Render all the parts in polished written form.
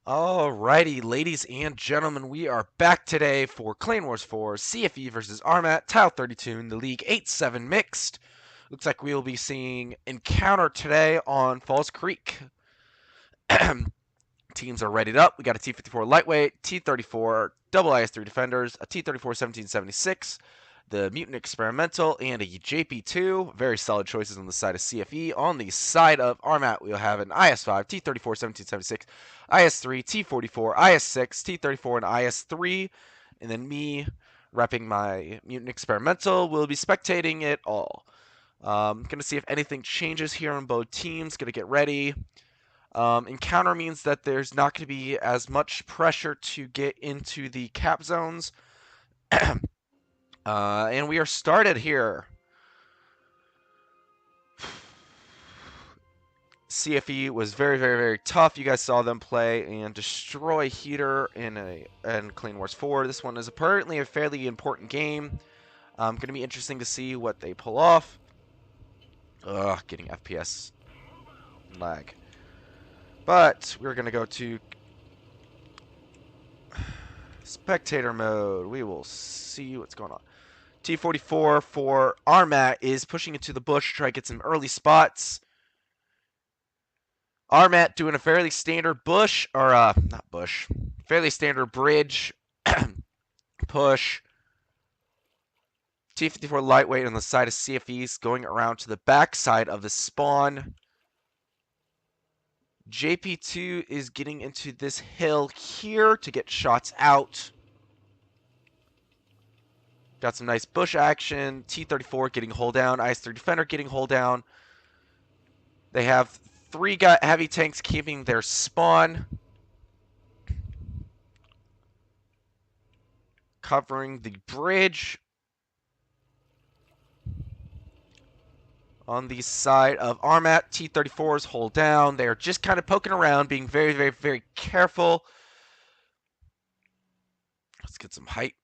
Alrighty, ladies and gentlemen, we are back today for Clan Wars 4 CFE versus ARMAT, Tile 32 in the League 8-7 Mixed. Looks like we will be seeing Encounter today on Falls Creek. Teams are readied up. We got a T-54 Lightweight, T-34 Double IS-3 Defenders, a T-34 1776, the Mutant Experimental, and a JP2. Very solid choices on the side of CFE. On the side of ARMAT, we'll have an IS-5, T-34 1776, IS-3, T-44, IS-6, T-34, and IS-3. And then me, repping my Mutant Experimental, will be spectating it all. Gonna see if anything changes here on both teams. Gonna get ready. Encounter means that there's not going to be as much pressure to get into the cap zones. And we are started here. CFE was very, very, very tough. You guys saw them play and destroy Heater in Clan Wars 4. This one is apparently a fairly important game. Going to be interesting to see what they pull off. Ugh, getting FPS lag. But we're going to go to spectator mode. We will see what's going on. T-44 for ARMAT is pushing into the bush to try to get some early spots. ARMAT doing a fairly standard bush, or not bush, fairly standard bridge push. T-54 lightweight on the side of CFEs going around to the back side of the spawn. JP2 is getting into this hill here to get shots out. Got some nice bush action. T-34 getting hull down. IS-3 Defender getting hull down. They have three heavy tanks keeping their spawn. Covering the bridge. On the side of ARMAT, T-34s hold down. They're just kind of poking around, being very, very, very careful. Let's get some height.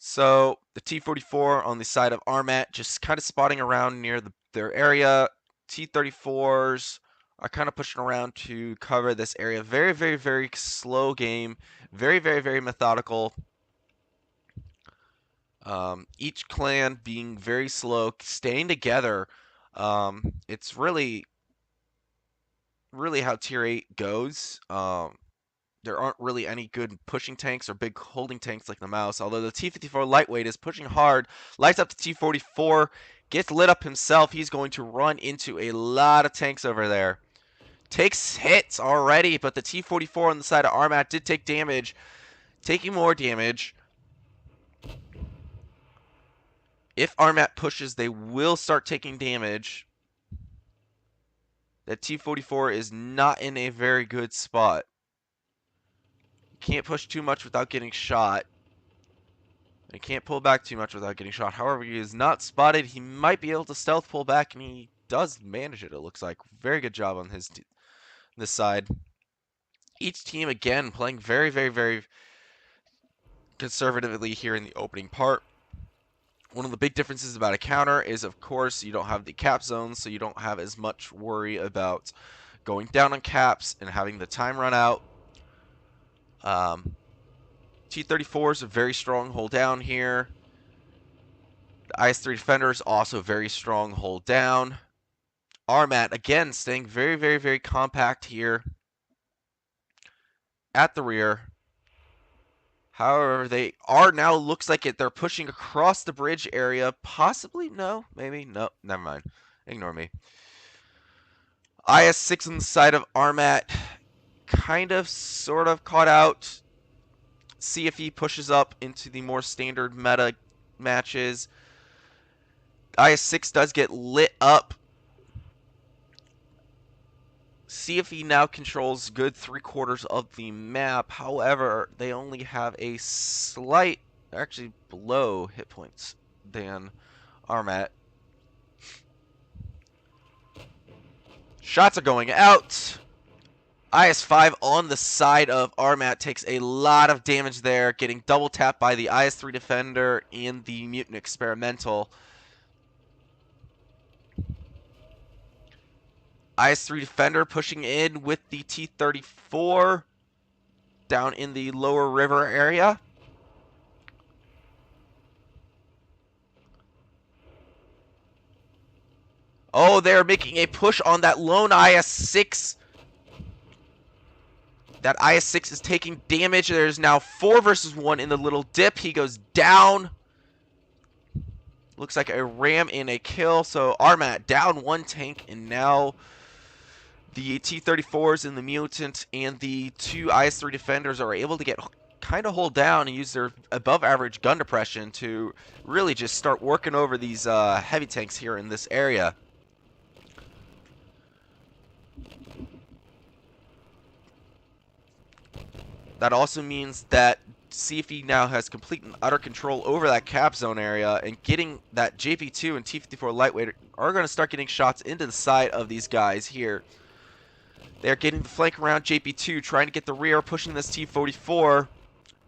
So the T-44 on the side of ARMAT just kind of spotting around near their area. T-34s are kind of pushing around to cover this area. Very, very, very slow game. Very, very, very methodical. Each clan being very slow, staying together. It's really, really how Tier 8 goes. There aren't really any good pushing tanks or big holding tanks like the Mouse, although the T-54 lightweight is pushing hard, lights up the T-44, gets lit up himself. He's going to run into a lot of tanks over there. Takes hits already, but the T-44 on the side of ARMAT did take damage, taking more damage. If ARMAT pushes, they will start taking damage. That T-44 is not in a very good spot. Can't push too much without getting shot. He can't pull back too much without getting shot. However, he is not spotted. He might be able to stealth pull back, and he does manage it, it looks like. Very good job on this side. Each team, again, playing very, very, very conservatively here in the opening part. One of the big differences about a counter is, of course, you don't have the cap zones, so you don't have as much worry about going down on caps and having the time run out. T-34 is a very strong hold down here. The IS-3 Defender is also very strong hold down. ARMAT, again, staying very, very, very compact here at the rear. However, they are now, looks like it, they're pushing across the bridge area. Possibly? No. Maybe? No. Never mind. Ignore me. IS-6 on the side of ARMAT. Kind of, sort of caught out. CFE pushes up into the more standard meta matches. IS-6 does get lit up. CFE now controls good 3/4 of the map. However, they only have a slight, actually below hit points than ARMAT. Shots are going out. IS-5 on the side of ARMAT takes a lot of damage there, getting double tapped by the IS-3 Defender and the Mutant Experimental. IS-3 Defender pushing in with the T-34 down in the lower river area. Oh, they're making a push on that lone IS-6. That IS-6 is taking damage. There's now 4 versus 1 in the little dip. He goes down. Looks like a ram and a kill. So ARMAT down 1 tank, and now the T-34s and the Mutant and the 2 IS-3 Defenders are able to get kind of hold down and use their above average gun depression to really just start working over these heavy tanks here in this area. That also means that CFE now has complete and utter control over that cap zone area, and getting that JP2 and T-54 lightweight are going to start getting shots into the side of these guys here. They're getting the flank around JP2, trying to get the rear, pushing this T-44.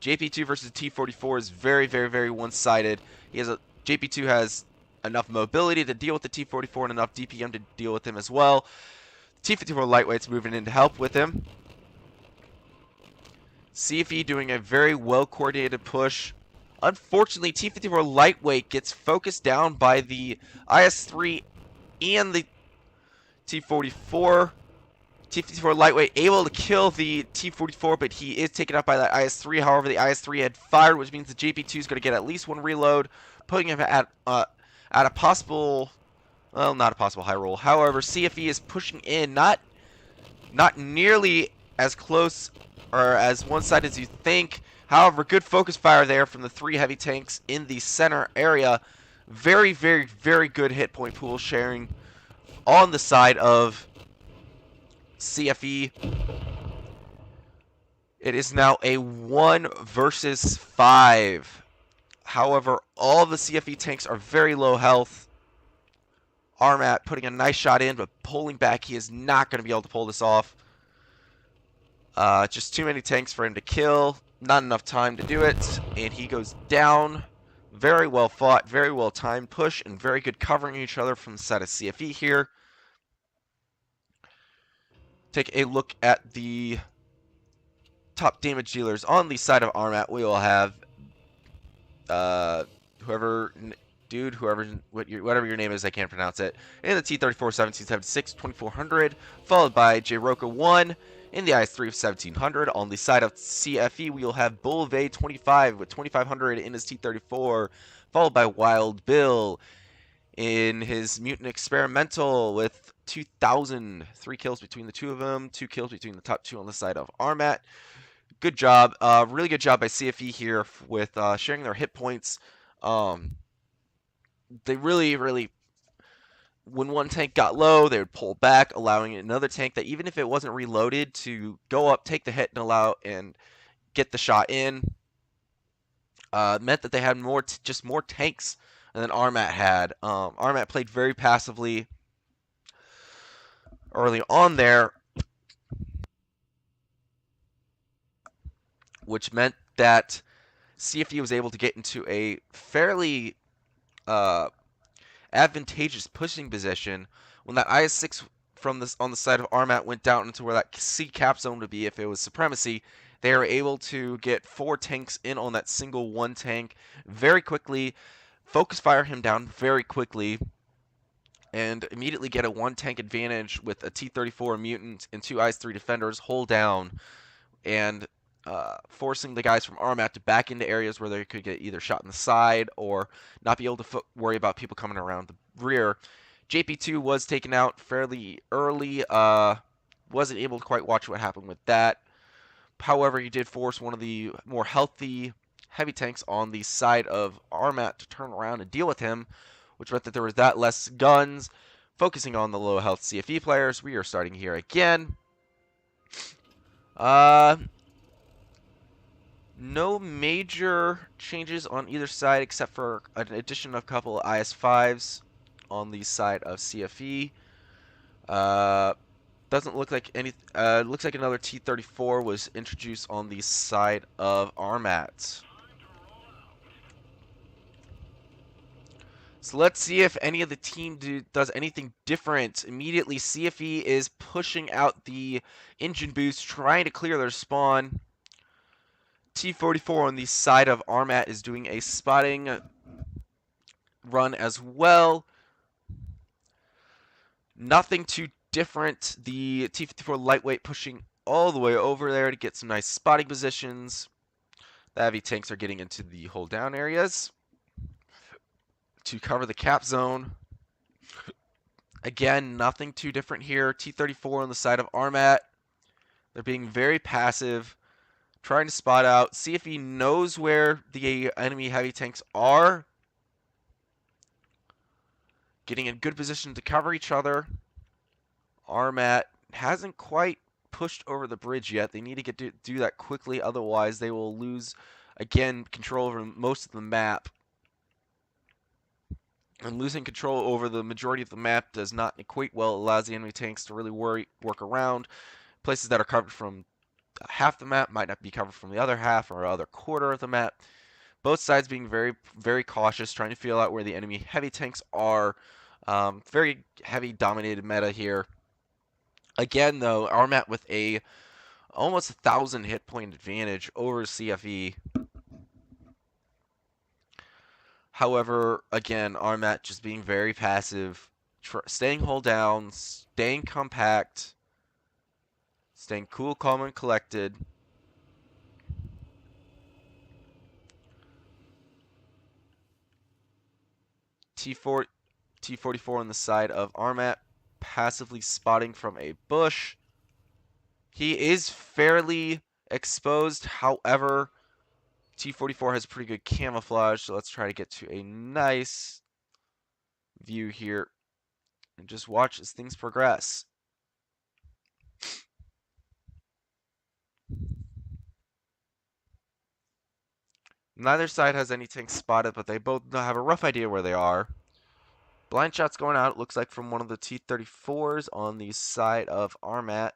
JP2 versus T-44 is very, very, very one-sided. JP2 has enough mobility to deal with the T-44 and enough DPM to deal with him as well. T-54 lightweight's moving in to help with him. CFE doing a very well-coordinated push. Unfortunately, T-54 lightweight gets focused down by the IS-3 and the T-44. T-54 lightweight able to kill the T-44, but he is taken out by that IS-3. However, the IS-3 had fired, which means the JP2 is going to get at least 1 reload, putting him at a possible, well, not a possible high roll. However, CFE is pushing in, not nearly as close or as one-sided as you think. However, good focus fire there from the 3 heavy tanks in the center area. Very, very, very good hit point pool sharing on the side of CFE. It is now a 1 versus 5. However, all of the CFE tanks are very low health. ARMAT putting a nice shot in, but pulling back. He is not going to be able to pull this off. Just too many tanks for him to kill. Not enough time to do it. And he goes down. Very well fought, very well timed push, and very good covering each other from the side of CFE here. Take a look at the top damage dealers on the side of ARMAT. We will have whatever your name is, I can't pronounce it. In the T-34 1776 2400, followed by J-Roka 1 in the IS-3 of 1700. On the side of CFE, we will have Bulve 25 with 2500 in his T-34, followed by Wild Bill in his Mutant Experimental with 2,000. 3 kills between the 2 of them, 2 kills between the top 2 on the side of ARMAT. Good job. Really good job by CFE here with sharing their hit points. They really, when one tank got low, they would pull back, allowing another tank that, even if it wasn't reloaded, to go up, take the hit, and get the shot in. Meant that they had just more tanks than ARMAT had. ARMAT played very passively early on there, which meant that CFE was able to get into a fairly advantageous pushing position when that IS-6 on the side of ARMAT went down into where that C cap zone would be if it was supremacy. They were able to get 4 tanks in on that single 1 tank very quickly, focus fire him down very quickly, and immediately get a 1 tank advantage with a T-34 mutant and 2 IS-3 defenders hold down, and forcing the guys from ARMAT to back into areas where they could get either shot in the side or not be able to worry about people coming around the rear. JP2 was taken out fairly early. Wasn't able to quite watch what happened with that. However, he did force one of the more healthy heavy tanks on the side of ARMAT to turn around and deal with him, which meant that there was that less guns. Focusing on the low health CFE players, we are starting here again. No major changes on either side except for an addition of a couple of IS-5s on the side of CFE. Doesn't look like any. Looks like another T-34 was introduced on the side of ARMAT. So let's see if any of the team does anything different. Immediately, CFE is pushing out the engine boost, trying to clear their spawn. T44 on the side of ARMAT is doing a spotting run as well. Nothing too different. The T54 lightweight pushing all the way over there to get some nice spotting positions. The heavy tanks are getting into the hold down areas to cover the cap zone. Again, nothing too different here. T34 on the side of ARMAT. They're being very passive, trying to spot out, see if he knows where the enemy heavy tanks are. Getting in good position to cover each other. ARMAT hasn't quite pushed over the bridge yet. They need to do that quickly, otherwise they will lose, again, control over most of the map. And losing control over the majority of the map does not equate well. It allows the enemy tanks to really work around. Places that are covered from half the map might not be covered from the other half or other quarter of the map. Both sides being very, very cautious, trying to feel out where the enemy heavy tanks are. Very heavy dominated meta here. Again, though, ARMAT with a almost 1,000 hit point advantage over CFE. However, again, ARMAT just being very passive, staying hold down, staying compact, staying cool, calm, and collected. T44 on the side of ARMAT, passively spotting from a bush. He is fairly exposed, however, T44 has pretty good camouflage, so let's try to get to a nice view here and just watch as things progress. Neither side has any tanks spotted, but they both have a rough idea where they are. Blind shots going out, it looks like from one of the T34s on the side of ARMAT.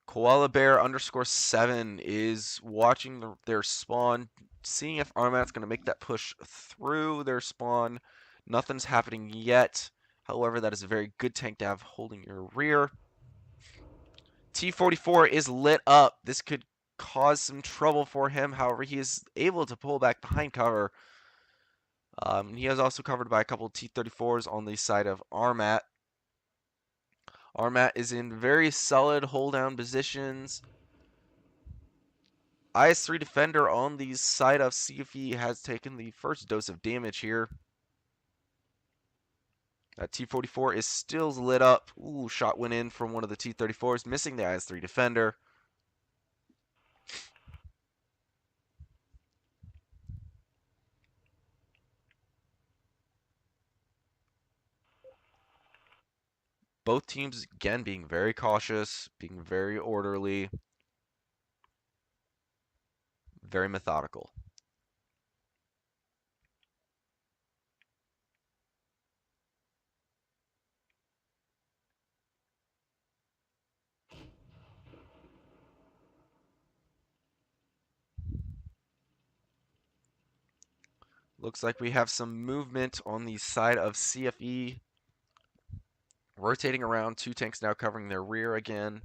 Koala Bear _7 is watching their spawn, seeing if ARMAT's going to make that push through their spawn. Nothing's happening yet. However, that is a very good tank to have holding your rear. T44 is lit up. This could cause some trouble for him. However, he is able to pull back behind cover. He is also covered by a couple of T34s on the side of ARMAT. ARMAT is in very solid hold down positions. IS-3 Defender on the side of CFE has taken the first dose of damage here. That T44 is still lit up. Ooh, shot went in from one of the T34s, missing the IS-3 Defender. Both teams, again, being very cautious, being very orderly, very methodical. Looks like we have some movement on the side of CFE. Rotating around, two tanks now covering their rear again.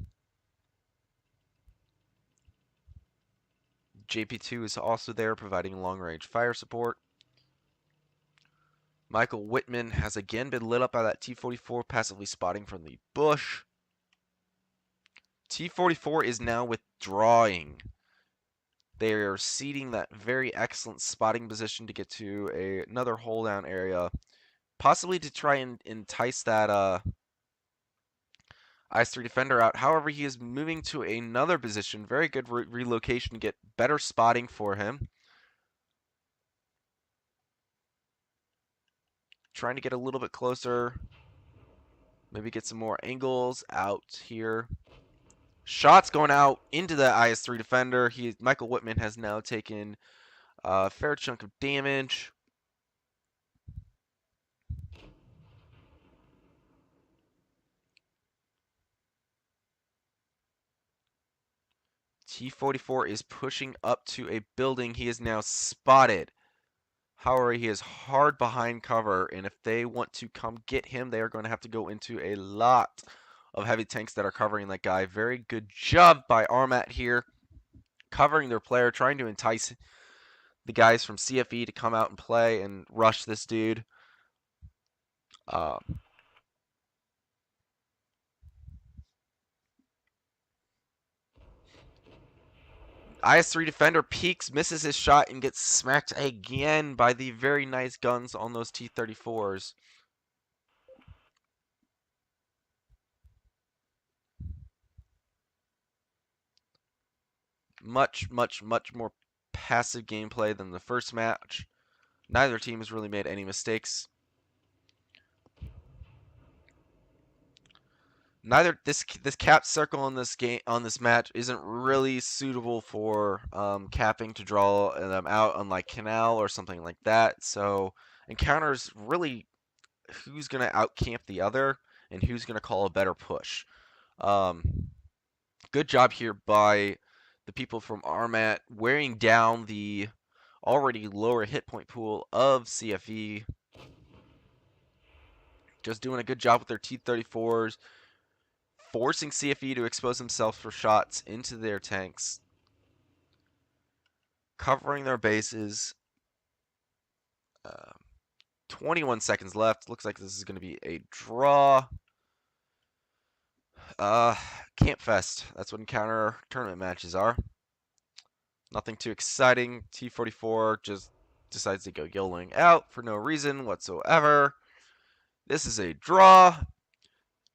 JP2 is also there, providing long-range fire support. Michael Whitman has again been lit up by that T44, passively spotting from the bush. T44 is now withdrawing. They are ceding that very excellent spotting position to get to another hold down area, possibly to try and entice that IS-3 Defender out. However, he is moving to another position. Very good relocation to get better spotting for him. Trying to get a little bit closer. Maybe get some more angles out here. Shots going out into the IS-3 Defender. Michael Whitman has now taken a fair chunk of damage. T-44 is pushing up to a building. He is now spotted. However, he is hard behind cover, and if they want to come get him, they are going to have to go into a lot of heavy tanks that are covering that guy. Very good job by ARMAT here, covering their player, trying to entice the guys from CFE to come out and play and rush this dude. IS-3 defender peeks, misses his shot, and gets smacked again by the very nice guns on those T-34s. Much, much, much more passive gameplay than the first match. Neither team has really made any mistakes. Neither this cap circle in this game on this match isn't really suitable for capping to draw them out, unlike Canal or something like that. So encounters really who's gonna outcamp the other and who's gonna call a better push. Good job here by the people from ARMAT wearing down the already lower hit point pool of CFE. Just doing a good job with their T-34s, forcing CFE to expose themselves for shots into their tanks, covering their bases. 21 seconds left. Looks like this is going to be a draw. Camp Fest. That's what encounter tournament matches are. Nothing too exciting. T-44 just decides to go yelling out for no reason whatsoever. This is a draw.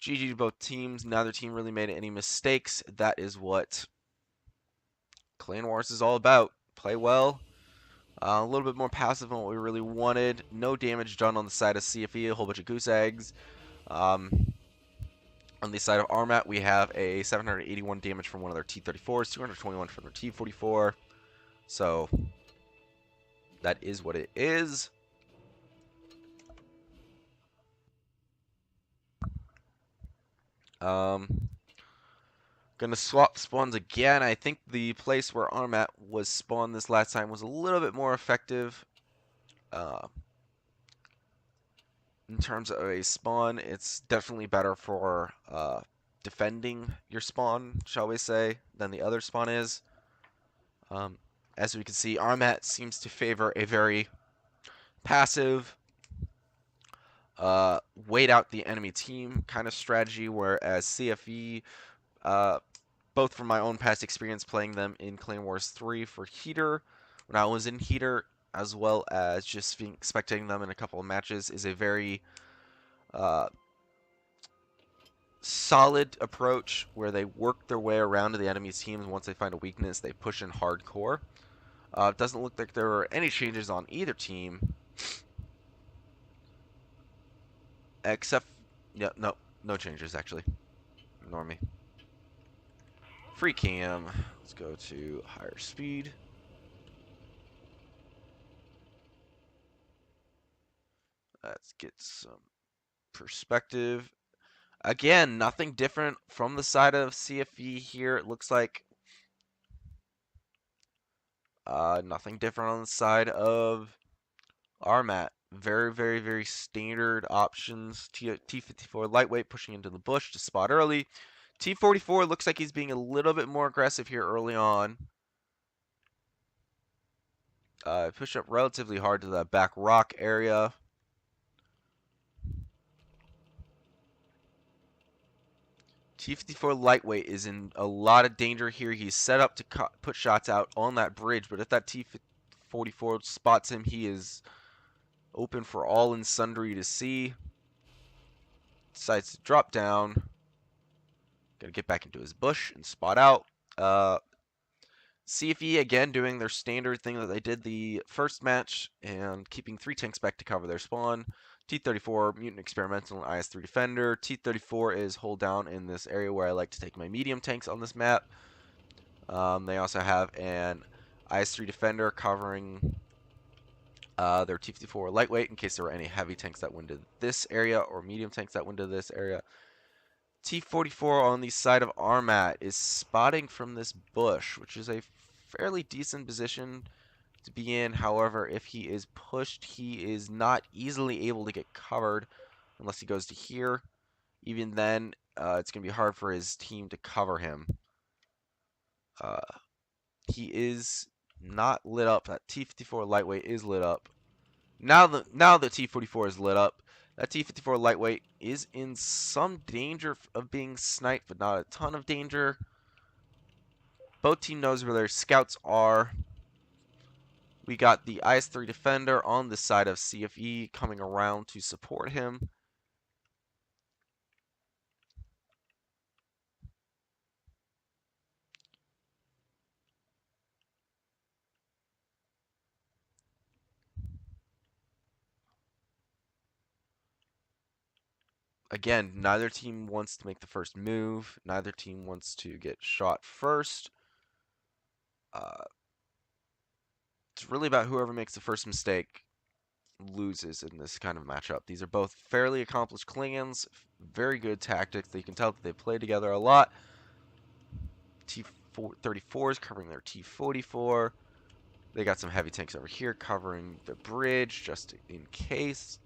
GG to both teams. Neither team really made any mistakes. That is what Clan Wars is all about. Play well. A little bit more passive than what we really wanted. No damage done on the side of CFE. A whole bunch of goose eggs. On the side of ARMAT, we have a 781 damage from one of their T-34s, 221 from their T-44. So that is what it is. Gonna swap spawns again. I think the place where ARMAT was spawned this last time was a little bit more effective. In terms of a spawn, it's definitely better for defending your spawn, shall we say, than the other spawn is. As we can see, ARMAT seems to favor a very passive, wait out the enemy team kind of strategy, whereas CFE, both from my own past experience playing them in Clan Wars 3 for Heater, when I was in Heater, as well as just spectating them in a couple of matches, is a very solid approach where they work their way around to the enemy's teams. Once they find a weakness, they push in hardcore. It doesn't look like there are any changes on either team. Except, yeah, no changes actually. Ignore me. Free cam. Let's go to higher speed. Let's get some perspective. Again, nothing different from the side of CFE here. It looks like nothing different on the side of ARMAT. Very, very, very standard options. T-54 lightweight pushing into the bush to spot early. T-44 looks like he's being a little bit more aggressive here early on. Push up relatively hard to that back rock area. T-54 lightweight is in a lot of danger here. He's set up to put shots out on that bridge, but if that T-44 spots him, he is open for all and sundry to see. Decides to drop down. Gotta get back into his bush and spot out. CFE again doing their standard thing that they did the first match and keeping 3 tanks back to cover their spawn. T-34 Mutant Experimental and IS-3 Defender. T-34 is hold down in this area where I like to take my medium tanks on this map. They also have an IS-3 Defender covering their T-54 lightweight in case there were any heavy tanks that went to this area or medium tanks that went to this area. T-44 on the side of ARMAT is spotting from this bush, which is a fairly decent position to be in. However, if he is pushed, he is not easily able to get covered unless he goes to here. Even then, it's going to be hard for his team to cover him. Uh, he is not lit up. That T-54 lightweight is lit up. Now the T-44 is lit up. That T-54 lightweight is in some danger of being sniped, but not a ton of danger. Both team knows where their scouts are. We got the IS-3 Defender on the side of CFE coming around to support him. Again, neither team wants to make the first move. Neither team wants to get shot first. It's really about whoever makes the first mistake loses in this kind of matchup. These are both fairly accomplished Klingons, very good tactics. You can tell that they play together a lot. T-34 is covering their T-44. They got some heavy tanks over here covering the bridge just in case.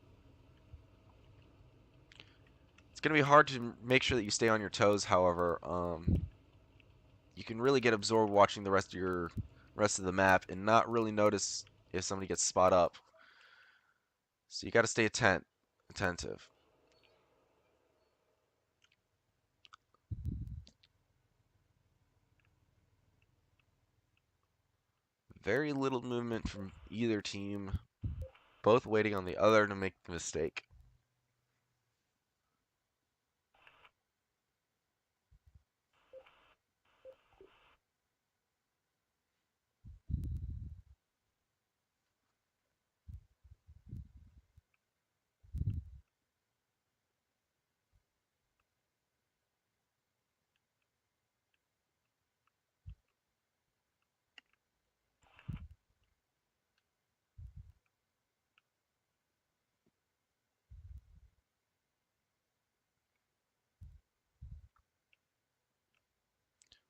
It's going to be hard to make sure that you stay on your toes, however. You can really get absorbed watching the rest of the map and not really notice if somebody gets spot up. So you got to stay attentive. Very little movement from either team, both waiting on the other to make the mistake.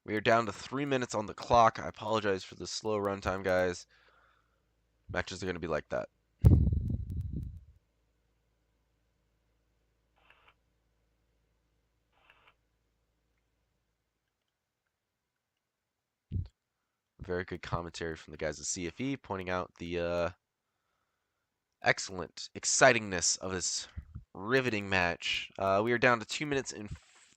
We are down to 3 minutes on the clock. I apologize for the slow runtime, guys. Matches are going to be like that. Very good commentary from the guys at CFE, pointing out the excellent excitingness of this riveting match. We are down to 2 minutes and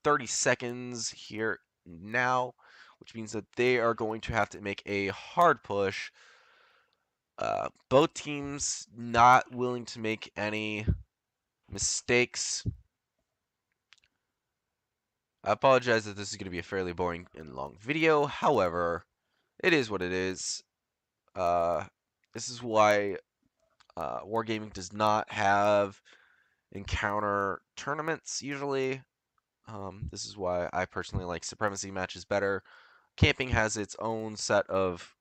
30 seconds here now, which means that they are going to have to make a hard push. Both teams not willing to make any mistakes. I apologize that this is going to be a fairly boring and long video. However, it is what it is. This is why Wargaming does not have encounter tournaments usually. This is why I personally like Supremacy matches better. Camping has its own set of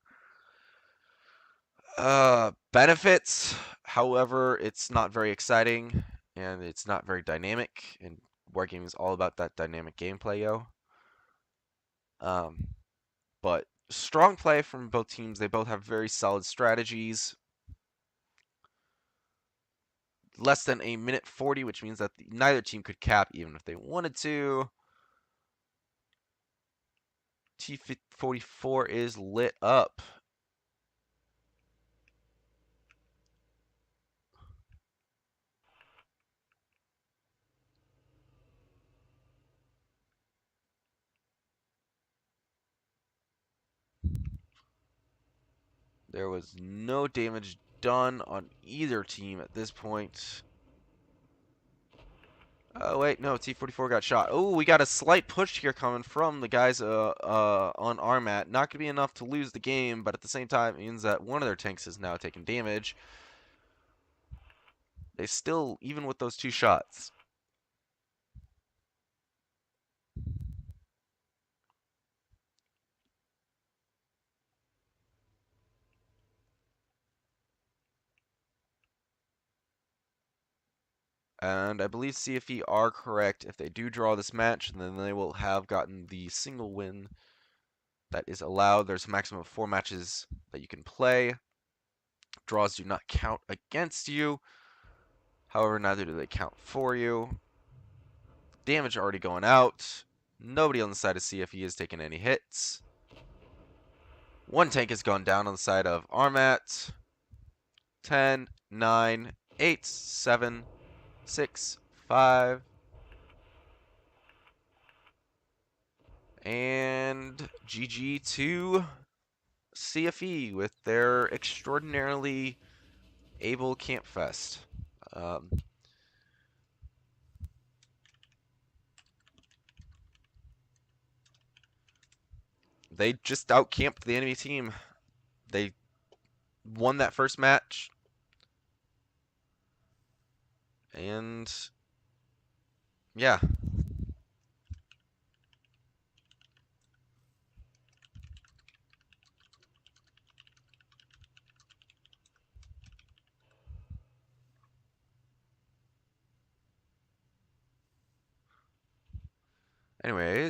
benefits. However, it's not very exciting and it's not very dynamic. And Wargaming is all about that dynamic gameplay, yo. But strong play from both teams. They both have very solid strategies. Less than a minute 40, which means that neither team could cap even if they wanted to. T-44 is lit up. There was no damage done on either team at this point. Oh, wait, no, T-44 got shot. Oh, we got a slight push here coming from the guys on ARMAT. Not going to be enough to lose the game, but at the same time, it means that one of their tanks is now taking damage. They still, even with those two shots. And I believe CFE are correct. If they do draw this match, then they will have gotten the single win that is allowed. There's a maximum of 4 matches that you can play. Draws do not count against you. However, neither do they count for you. Damage already going out. Nobody on the side of CFE has taken any hits. One tank has gone down on the side of ARMAT. 10, 9, 8, 7, 6, 5. And GG to CFE with their extraordinarily able Campfest. Um, they just outcamped the enemy team. They won that first match. And yeah. Anyways.